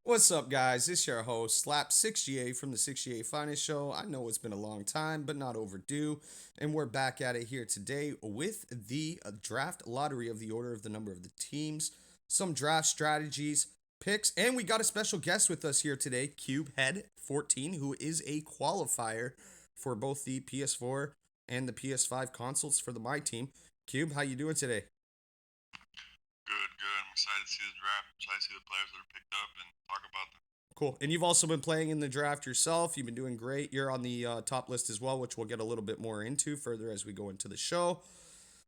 What's up, guys? It's your host, Slap6GA from the 6GA Finest Show. I know it's been a long time, but not overdue. And we're back at it here today with the draft lottery of the order of the number of the teams, some draft strategies, picks, and we got a special guest with us here today, Cubehead14, who is a qualifier for both the PS4 and the PS5 consoles for the My Team. Cube, how you doing today? Good. I'm excited to see the draft. I'm excited to see the players that are picked up and talk about them. Cool. And you've also been playing in the draft yourself. You've been doing great. You're on the top list as well, which we'll get a little bit more into further as we go into the show.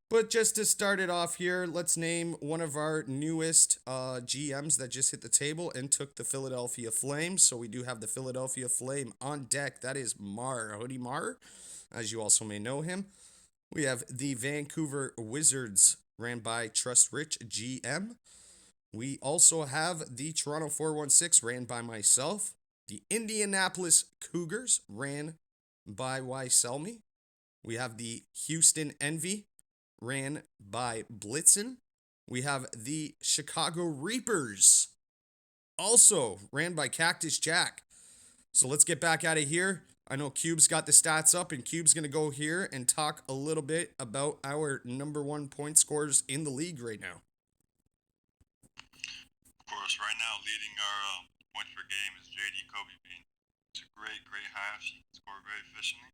But just to start it off here, let's name one of our newest GMs that just hit the table and took the Philadelphia Flames. So we do have the Philadelphia Flame on deck. That is Hoodie Mar, as you also may know him. We have the Vancouver Wizards, ran by Trust Rich GM. We also have the Toronto 416, ran by myself. The Indianapolis Cougars, ran by Wyselmy. We have the Houston Envy, ran by Blitzen. We have the Chicago Reapers, also ran by Cactus Jack. So let's get back out of here. I know Cube's got the stats up, and Cube's going to go here and talk a little bit about our number one point scorers in the league right now. Of course, right now leading our points per game is JD Kobe Bean. It's a great hash. He can score very efficiently.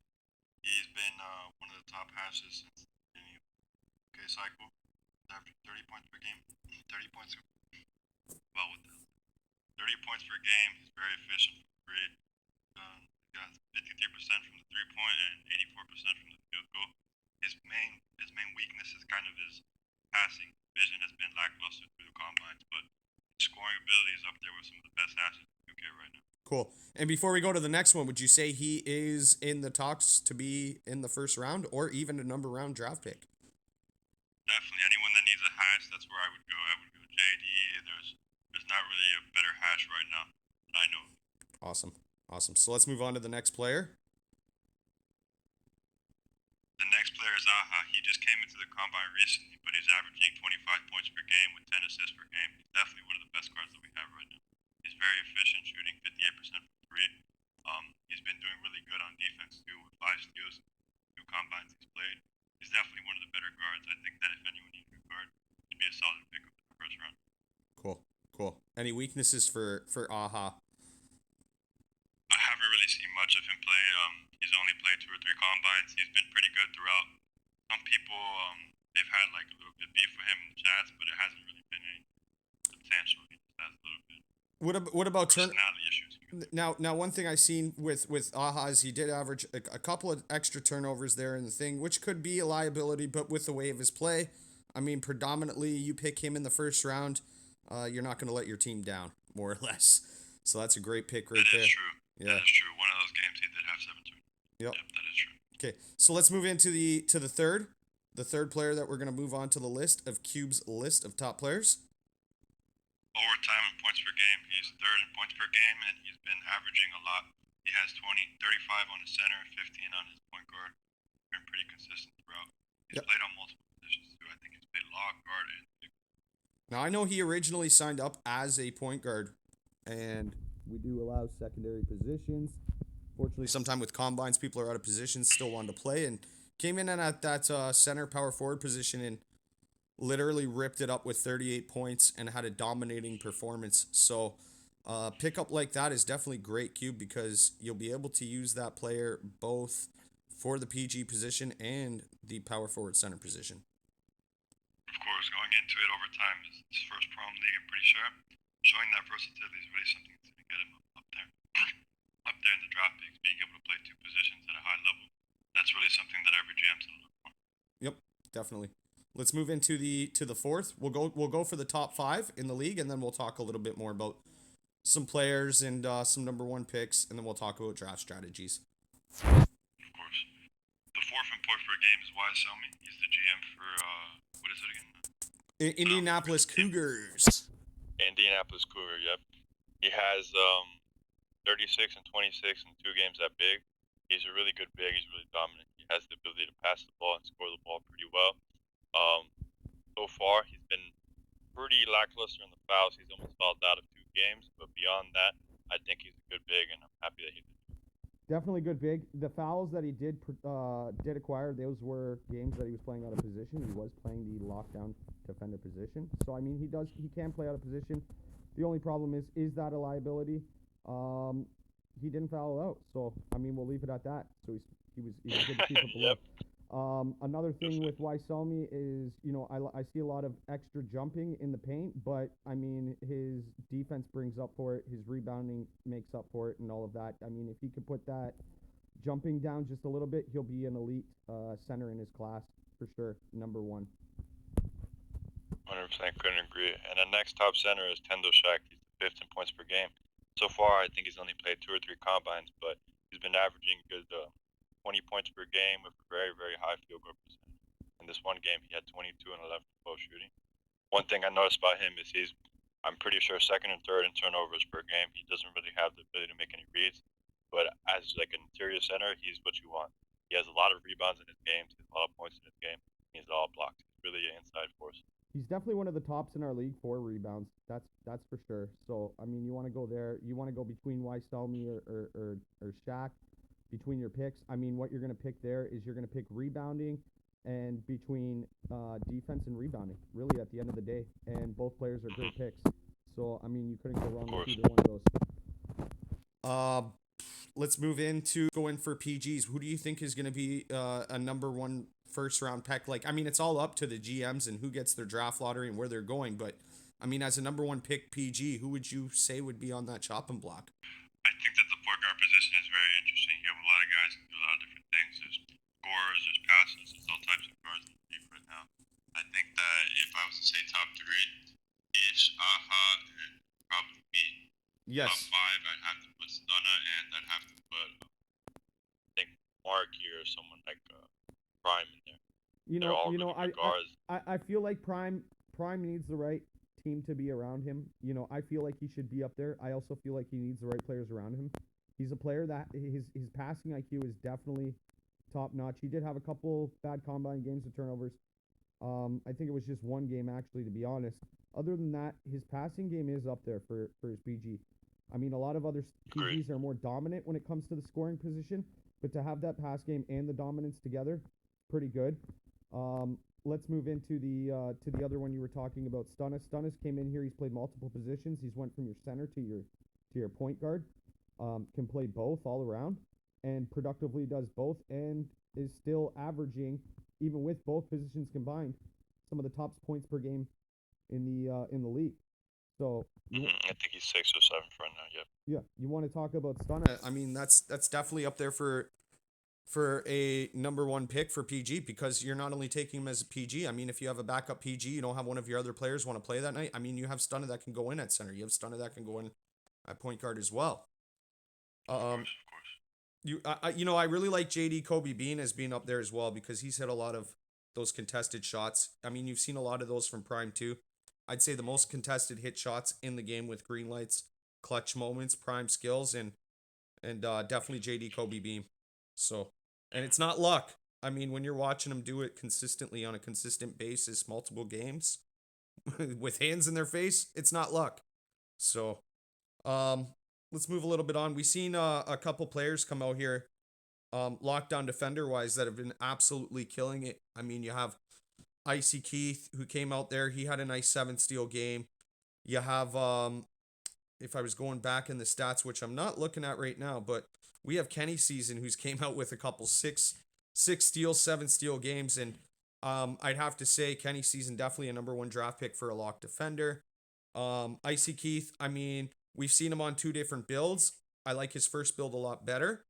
He's been one of the top hashes since the beginning of the cycle. He's averaging 30 points per game. 30 points. Well, with the 30 points per game, he's very efficient from three. He got 53% from the 3-point and 84% from the field goal. His main weakness is kind of his passing vision has been lackluster through the combines, but scoring ability is up there with some of the best hashes in the UK right now. Cool. And before we go to the next one, would you say he is in the talks to be in the first round or even a number round draft pick? Definitely. Anyone that needs a hash, that's where I would go. I would go JD. There's not really a better hash right now that I know of. Awesome. So let's move on to the next player. The next player is Aha. He just came into the combine recently, but he's averaging 25 points per game with 10 assists per game. He's definitely one of the best guards that we have right now. He's very efficient, shooting 58% from three. He's been doing really good on defense too, with 5 steals, 2 combines he's played. He's definitely one of the better guards. I think that if anyone needs a guard, he'd be a solid pick up in the first round. Cool. Any weaknesses for Aha? I haven't really seen much of him play. He's only played 2 or 3 combines. He's been pretty good throughout. Some people, they've had like a little bit beef for him in the chats, but it hasn't really been any substantial. He just has a little bit. What about personality issues? Now, one thing I've seen with Aha is he did average a couple of extra turnovers there in the thing, which could be a liability, but with the way of his play, I mean, predominantly you pick him in the first round, you're not going to let your team down, more or less. So that's a great pick right there. That is true. Yeah. That is true. One of those games he did have 7 turnovers. Yep, that is true. Okay, so let's move into the third player that we're going to move on to the list of Cube's list of top players. Overtime and points per game, he's third in points per game, and he's been averaging a lot. He has 35 on his center, 15 on his point guard. Been pretty consistent throughout. He's played on multiple positions too. I think he's played lock, guard, and big. Now I know he originally signed up as a point guard, and we do allow secondary positions. Fortunately, sometime with combines, people are out of positions, still wanted to play, and came in at that center power forward position and literally ripped it up with 38 points and had a dominating performance. So pickup like that is definitely great, Cube, because you'll be able to use that player both for the PG position and the power forward center position. Of course, going into it over time is his first pro league, I'm pretty sure. Showing that versatility is really something that's going to get him up there. Up there in the draft picks, being able to play 2 positions at a high level. That's really something that every GM's going to look for. Yep, definitely. Let's move into the fourth. We'll go for the top 5 in the league, and then we'll talk a little bit more about some players and some number 1 picks, and then we'll talk about draft strategies. Of course. The 4th in points per game is Wyselmy. He's the GM for what is it again? Indianapolis Cougars. Indianapolis Cougar. Yep. He has 36 and 26 in 2 games at big. He's a really good big. He's really dominant. He has the ability to pass the ball and score the ball pretty well. Um, so far, he's been pretty lackluster in the fouls. He's almost fouled out of 2 games, but beyond that, I think he's a good big, and I'm happy that he did. Definitely good big. The fouls that he did acquire, those were games that he was playing out of position. He was playing the lockdown defender position. So I mean, he can play out of position. The only problem is that a liability? He didn't foul out, so I mean, we'll leave it at that. So he was good to keep it below. Yep. Another thing with Waiselmi is, I see a lot of extra jumping in the paint, but I mean, his defense brings up for it, his rebounding makes up for it, and all of that. I mean, if he could put that jumping down just a little bit, he'll be an elite center in his class for sure, number one. 100% couldn't agree. And the next top center is Tendo Shack. He's the 15 points per game. So far, I think he's only played 2 or 3 combines, but he's been averaging a good 20 points per game with a very, very high field goal percentage. In this one game, he had 22 and 11 12 shooting. One thing I noticed about him is I'm pretty sure, second and third in turnovers per game. He doesn't really have the ability to make any reads, but as like an interior center, he's what you want. He has a lot of rebounds in his game. He has a lot of points in his game. He has all blocks. He's really an inside force. He's definitely one of the tops in our league for rebounds. That's for sure. So I mean, you want to go there. You want to go between Waiselmi or Shaq, between your picks. I mean, what you're going to pick there is you're going to pick rebounding and between defense and rebounding. Really, at the end of the day, and both players are great picks. So I mean, you couldn't go wrong with either one of those. Let's move into going for PGs. Who do you think is going to be a number one first round pick? Like, I mean, it's all up to the GMs and who gets their draft lottery and where they're going. But I mean, as a number one pick PG, who would you say would be on that chopping block? I think that the point guard position is very interesting. You have a lot of guys who do a lot of different things. There's scorers, there's passers, there's all types of guards in the league right now. I think that if I was to say top 3, Ish, Aha, and probably me. Top Yes. 5, I'd have to put Stunna, and I'd have to put, I think, Mark here or someone like Prime in there. They're all really good guards. I feel like Prime needs the right team to be around him. I feel like he should be up there. I also feel like he needs the right players around him. He's a player that his passing IQ is definitely top notch. He did have a couple bad combine games with turnovers. I think it was just one game actually, to be honest. Other than that, his passing game is up there for his PG. I mean, a lot of other PGs are more dominant when it comes to the scoring position, but to have that pass game and the dominance together, pretty good. Let's move into the other one you were talking about. Stunnis. Stunnis came in here. He's played multiple positions. He's went from your center to your point guard. Can play both all around, and productively does both, and is still averaging, even with both positions combined, some of the top points per game in the league. So I think he's 6 or 7 right now. Yep. Yeah, you want to talk about Stunna? I mean, that's definitely up there for a number one pick for PG, because you're not only taking him as a PG. I mean, if you have a backup PG, you don't have one of your other players want to play that night. I mean, you have Stunna that can go in at center. You have Stunna that can go in at point guard as well. Of Um, course, of course. I really like JD Kobe Bean as being up there as well, because he's hit a lot of those contested shots. I mean, you've seen a lot of those from Prime too. I'd say the most contested hit shots in the game with green lights, clutch moments, Prime skills, and definitely JD Kobe Beam. So, and it's not luck. I mean, when you're watching them do it consistently on a consistent basis, multiple games, with hands in their face, it's not luck. So, um, let's move a little bit on. We've seen a couple players come out here, lockdown defender wise, that have been absolutely killing it. I mean, you have Icy Keith, who came out there. He had a nice 7 steal game. You have if I was going back in the stats, which I'm not looking at right now, but we have Kenny Season, who's came out with a couple six steals, 7 steal games, and I'd have to say Kenny Season definitely a number one draft pick for a lock defender. Icy Keith, I mean, we've seen him on 2 different builds. I like his first build a lot better.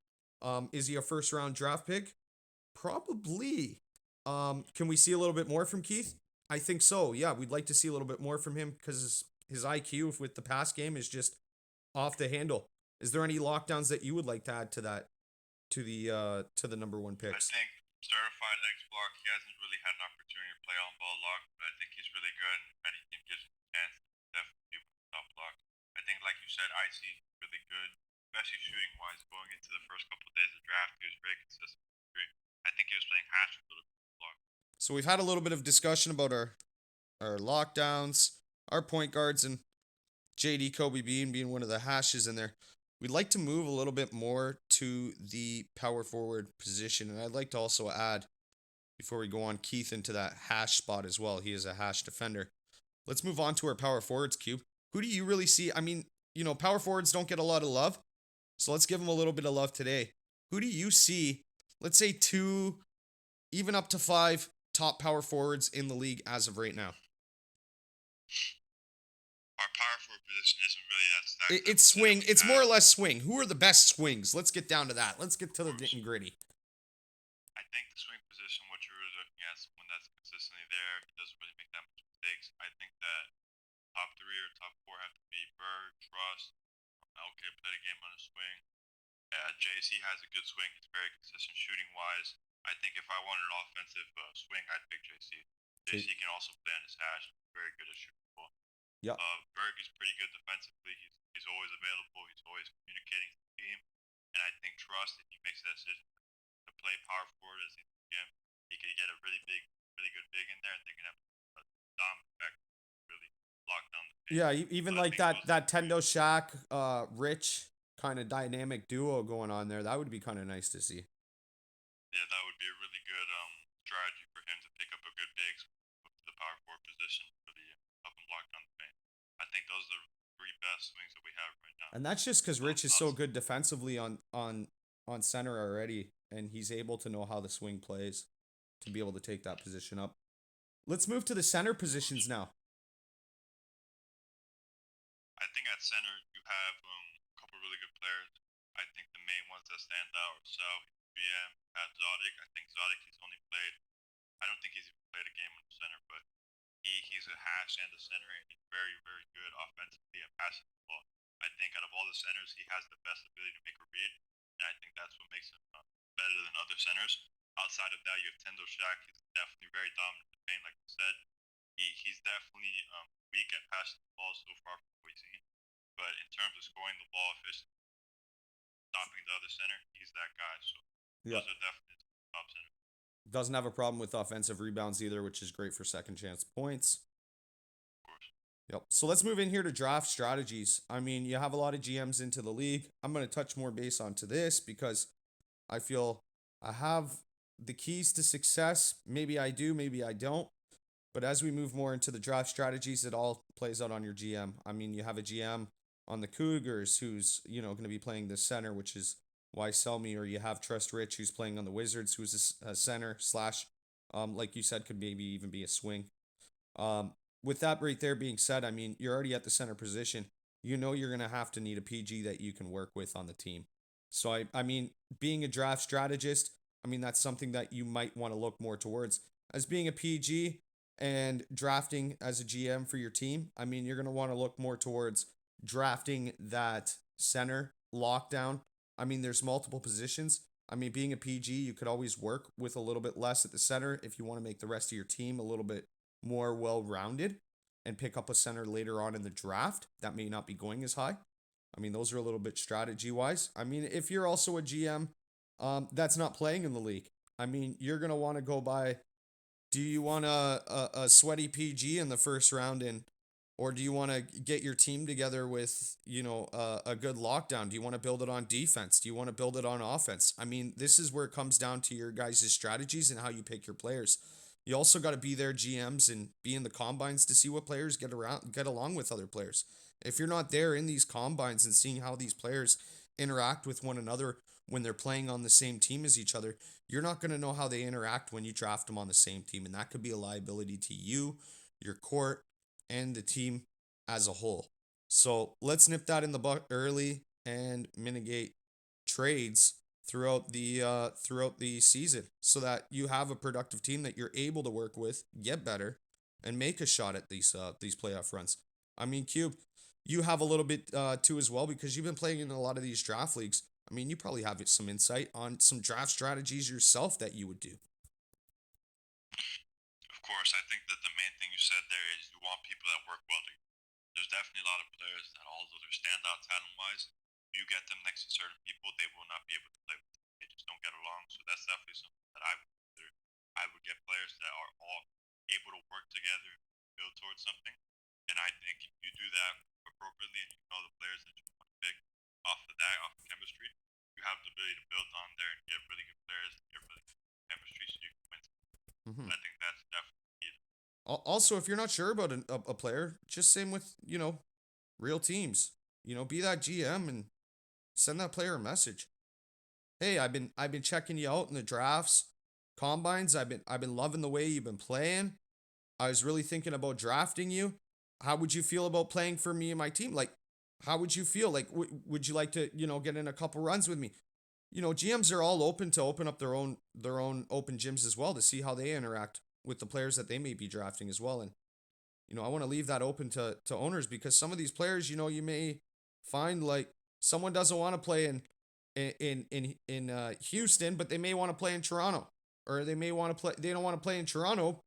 Is he a first round draft pick? Probably. Can we see a little bit more from Keith? I think so. Yeah, we'd like to see a little bit more from him, because his IQ with the pass game is just off the handle. Is there any lockdowns that you would like to add to that, to the number one I picks? think certified X block. He hasn't really had an opportunity to play on ball lock, but I think he's really good. And if any team gives him a chance, definitely be top block. I think, like you said, Icy is really good. especially shooting wise. Going into the first couple of days of the draft, he was very consistent. I think he was playing hash a little bit block. So we've had a little bit of discussion about our lockdowns, our point guards, and JD Kobe being one of the hashes in there. We'd like to move a little bit more to the power forward position, and I'd like to also add, before we go on, Keith into that hash spot as well. He is a hash defender. Let's move on to our power forwards, Cube. Who do you really see? I mean, power forwards don't get a lot of love, so let's give them a little bit of love today. Who do you see, let's say two, even up to five top power forwards in the league as of right now? Our power forward position isn't really that stacked. It's swing. It's more or less swing. Who are the best swings? Let's get down to that. Let's get to the nitty gritty. I think the swing position, what you're really looking at, is someone that's consistently there. He doesn't really make that much mistakes. I think that top three or top four have to be Berg, Trust. Okay, play the game on a swing. JC has a good swing. He's very consistent shooting wise. I think if I wanted an offensive swing, I'd pick JC. JC can also play on his hash. Very good at shooting the ball. Yeah. Berg is pretty good defensively. He's always available. He's always communicating to the team. And I think Trust, if he makes that decision to play power forward as in the game, he could get a really good big in there, and they can have a dominant effect, really lock down the paint. Yeah, even like that Tendo Shaq, Rich kind of dynamic duo going on there. That would be kind of nice to see. Yeah, that would be a really good strategy for him to pick up a good big with the power forward position, really help him block down the paint. I think those are the three best swings that we have right now. And that's just because Rich is so good defensively on center already, and he's able to know how the swing plays to be able to take that position up. Let's move to the center positions now. I think at center you have a couple really good players. I think the main ones that stand out are Sal, BM, Pat Zodic. I think Zodic he's only played. I don't think he's even played a game on the center, but he's a hash and a center, and he's very good offensively and passing the ball. I think out of all the centers, he has the best ability to make a read, and I think that's what makes him better than other centers. Outside of that, you have Tendo Shaq. He's definitely very dominant in the paint, like you said. He's definitely weak at passing the ball so far from what we've seen. But in terms of scoring the ball efficiently, stopping the other center, he's that guy. So Yeah. those are definitely top center. Doesn't have a problem with offensive rebounds either, which is great for second chance points. Of course. Yep. So let's move in here to draft strategies. I mean, you have a lot of GMs into the league. I'm going to touch more base onto this because I feel I have the keys to success. Maybe I do, maybe I don't. But as we move more into the draft strategies, it all plays out on your GM. I mean, you have a GM on the Cougars who's, going to be playing the center, which is why sell me, or you have Trust Rich who's playing on the Wizards, who's a center slash, like you said, could maybe even be a swing. With that right there being said, I mean, you're already at the center position. You're going to have to need a PG that you can work with on the team. So, I mean, being a draft strategist, I mean, that's something that you might want to look more towards. As being a PG and drafting as a GM for your team, I mean, you're going to want to look more towards drafting that center lockdown. I mean, there's multiple positions. I mean, being a PG, you could always work with a little bit less at the center if you want to make the rest of your team a little bit more well-rounded and pick up a center later on in the draft that may not be going as high. I mean, those are a little bit strategy-wise. I mean, if you're also a GM that's not playing in the league, I mean, you're going to want to go by, do you want a sweaty PG in the first round or do you want to get your team together with, a good lockdown? Do you want to build it on defense? Do you want to build it on offense? I mean, this is where it comes down to your guys' strategies and how you pick your players. You also got to be there GMs and be in the combines to see what players get along with other players. If you're not there in these combines and seeing how these players interact with one another when they're playing on the same team as each other, you're not going to know how they interact when you draft them on the same team. And that could be a liability to you, your court, and the team as a whole. So let's nip that in the butt early and mitigate trades throughout the season so that you have a productive team that you're able to work with, get better, and make a shot at these playoff runs. I mean, Cube, you have a little bit too as well because you've been playing in a lot of these draft leagues. I mean, you probably have some insight on some draft strategies yourself that you would do. Of course, I think that the main thing you said there is you want people that work well together. There's definitely a lot of players that, although they're standout talent wise, you get them next to certain people, they will not be able to play with them. They just don't get along. So that's definitely something that I would consider. I would get players that are all able to work together, build towards something. And I think if you do that appropriately and you know the players that you want to pick off of that, off of chemistry, you have the ability to build on there and get really good players and get really good chemistry so you can win. Mm-hmm. I think that's definitely it. Also, if you're not sure about a player, just same with, real teams. Be that GM and send that player a message. Hey, I've been checking you out in the drafts, combines. I've been loving the way you've been playing. I was really thinking about drafting you. How would you feel about playing for me and my team? Like, how would you feel? Like, would you like to, get in a couple runs with me? GMs are all open to open up their own open gyms as well to see how they interact with the players that they may be drafting as well. And I want to leave that open to owners because some of these players, you may find like someone doesn't want to play in Houston, but they may want to play in Toronto, or they may want to play. They don't want to play in Toronto,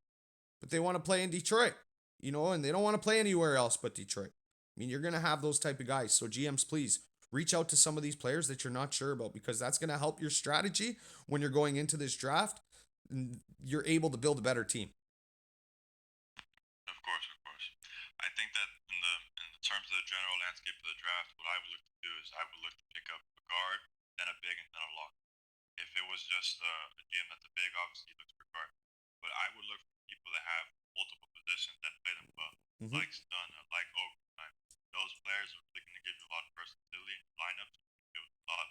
but they want to play in Detroit. And they don't want to play anywhere else but Detroit. I mean, you're gonna have those type of guys. So GMs, please reach out to some of these players that you're not sure about because that's gonna help your strategy when you're going into this draft. And you're able to build a better team. Of course, of course. I think that in the terms of the general landscape of the draft, what I would look to do is I would look to pick up a guard, then a big, and then a lock. If it was just a GM that's a big, obviously he looks for guard. But I would look for people that have multiple positions that play them well, Mm-hmm. like Stunna, like overtime. Those players are really going to give you a lot of versatility in lineups. You a lot.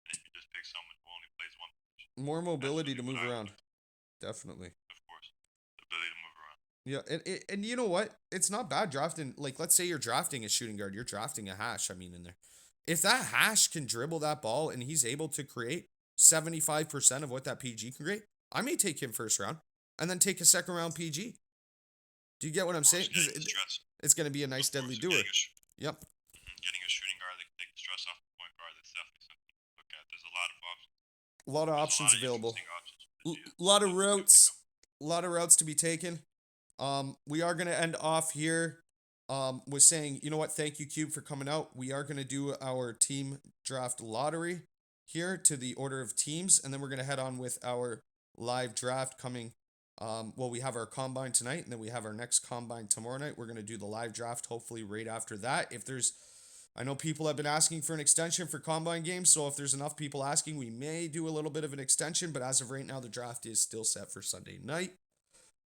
And if you just pick someone who only plays one position, More that's mobility really to what move I would around. look for. Definitely. Of course, the ability to move around. Yeah, and you know what? It's not bad drafting. Like, let's say you're drafting a shooting guard, you're drafting a hash. I mean, in there, if that hash can dribble that ball and he's able to create 75% of what that PG can create, I may take him first round and then take a second round PG. Do you get what I'm saying? Because it's going to be a nice deadly doer. Yep. Getting a shooting guard that can take the stress off the point guard, that's definitely something to look at. There's a lot of options. A lot of There's options a lot available. Of options A lot of routes. A lot of routes to be taken. We are gonna end off here. With saying, you know what? Thank you, Cube, for coming out. We are gonna do our team draft lottery here to the order of teams, and then we're gonna head on with our live draft coming. Well, we have our combine tonight, and then we have our next combine tomorrow night. We're gonna do the live draft hopefully right after that. I know people have been asking for an extension for combine games, so if there's enough people asking, we may do a little bit of an extension. But as of right now, the draft is still set for Sunday night.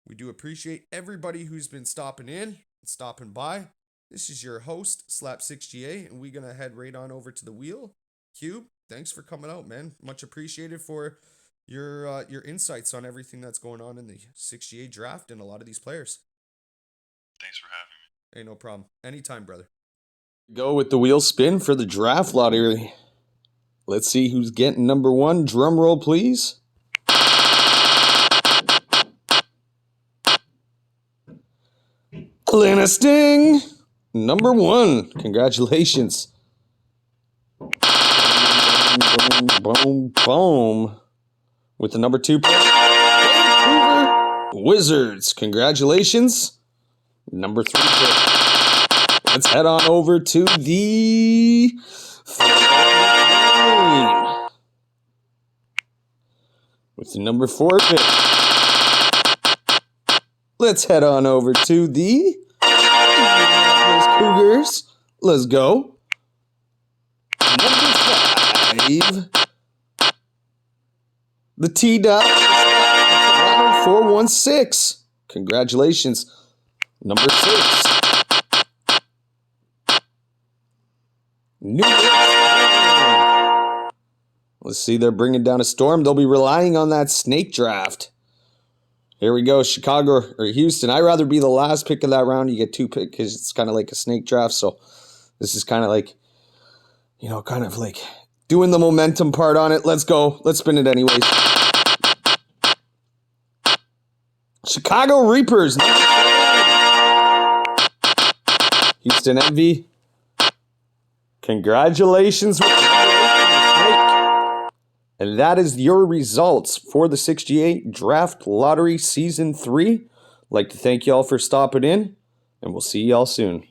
We do appreciate everybody who's been stopping in and stopping by. This is your host, Slap6GA, and we're going to head right on over to the wheel. Cube, thanks for coming out, man. Much appreciated for your insights on everything that's going on in the 6GA draft and a lot of these players. Thanks for having me. Hey, no problem. Anytime, brother. Go with the wheel spin for the draft lottery. Let's see who's getting number one. Drum roll, please. Atlanta Sting, number one. Congratulations. Boom, boom, boom. With the number two pick, Vancouver Wizards. Congratulations. Number three pick. Let's head on over to the with the number four pick. Let's head on over to the Cougars. Let's go. Number 5. The T-Dot. Toronto 416. Congratulations. Number 6. New York. Let's see, they're bringing down a storm. They'll be relying on that snake draft. Here we go, Chicago or Houston. I'd rather be the last pick of that round. You get 2 picks because it's kind of like a snake draft. So this is kind of like, kind of like doing the momentum part on it. Let's go. Let's spin it anyways. Chicago Reapers. Houston Envy. Congratulations with the snake. And that is your results for the 6G8 Draft Lottery Season 3. I'd like to thank y'all for stopping in, and we'll see y'all soon.